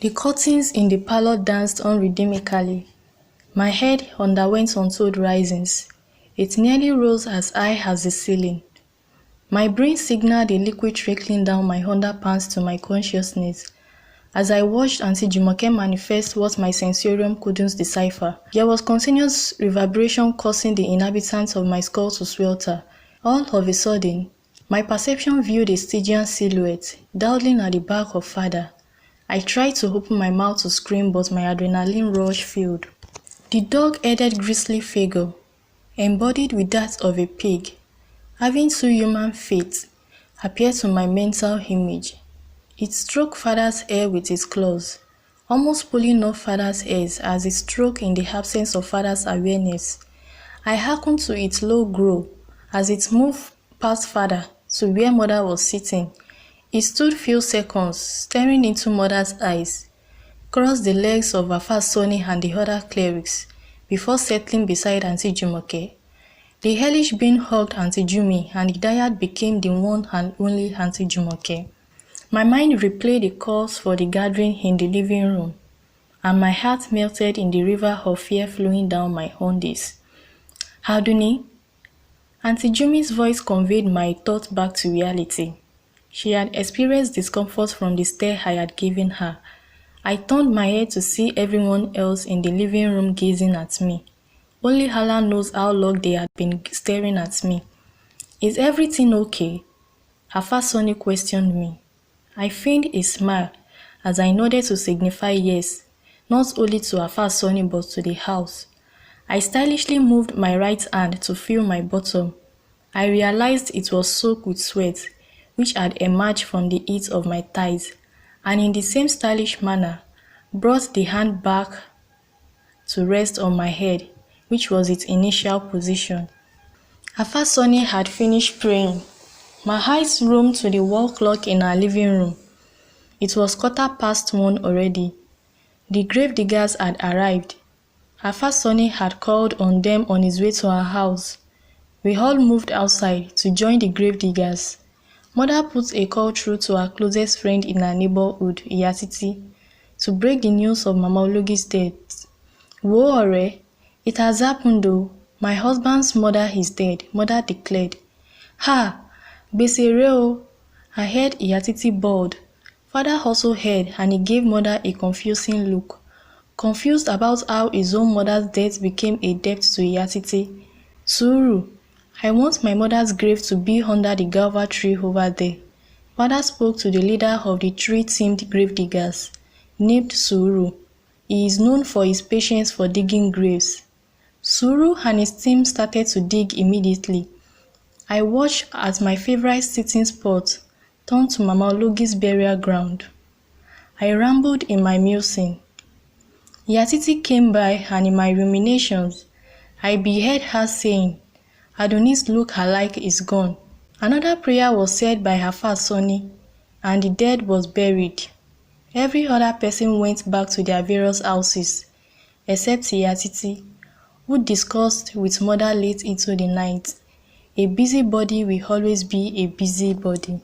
The curtains in the parlour danced unredeemably. My head underwent untold risings. It nearly rose as high as the ceiling. My brain signaled a liquid trickling down my underpants to my consciousness. As I watched Aunty Jumoke manifest what my sensorium couldn't decipher, there was continuous reverberation causing the inhabitants of my skull to swelter. All of a sudden, my perception viewed a Stygian silhouette, dawdling at the back of Father. I tried to open my mouth to scream, but my adrenaline rush failed. The dog-headed grisly figure, embodied with that of a pig, having two human feet, appeared to my mental image. It stroked Father's hair with its claws, almost pulling off Father's hairs as it stroked in the absence of Father's awareness. I hearkened to its low growl as it moved past Father to where Mother was sitting. It stood few seconds, staring into Mother's eyes, crossed the legs of Afa Sonny and the other clerics, before settling beside Aunty Jumoke. The hellish being hugged Aunty Jumi, and the dyad became the one and only Aunty Jumoke. My mind replayed the calls for the gathering in the living room, and my heart melted in the river of fear flowing down my undies. Aduni? Aunty Jumi's voice conveyed my thoughts back to reality. She had experienced discomfort from the stare I had given her. I turned my head to see everyone else in the living room gazing at me. Only Allah knows how long they had been staring at me. Is everything okay? Afa Sonny questioned me. I feigned a smile as I nodded to signify yes, not only to Afa Sonny but to the house. I stylishly moved my right hand to feel my bottom. I realized it was soaked with sweat, which had emerged from the heat of my thighs, and in the same stylish manner, brought the hand back to rest on my head, which was its initial position. Afa Sonny had finished praying. My eyes roamed to the wall clock in our living room. It was 1:15 already. The gravediggers had arrived. Afa Sonny had called on them on his way to our house. We all moved outside to join the gravediggers. Mother put a call through to her closest friend in our neighborhood, Iyatiti, to break the news of Mama Ologi's death. Wo Ore, it has happened though. My husband's mother is dead, Mother declared. Ha! Besere. I heard Iyatiti bawled. Father also heard, and he gave Mother a confusing look. Confused about how his own mother's death became a debt to Iyatiti. Suru, I want my mother's grave to be under the guava tree over there. Father spoke to the leader of the tree-themed gravediggers, named Suru. He is known for his patience for digging graves. Suru and his team started to dig immediately. I watched as my favorite sitting spot turned to Mama Ologi's burial ground. I rambled in my musing. Iyatiti came by, and in my ruminations, I beheld her saying, Adoni's look-alike is gone. Another prayer was said by Afa Sonny, and the dead was buried. Every other person went back to their various houses, except Iyatiti, who discussed with Mother late into the night. A busybody will always be a busybody.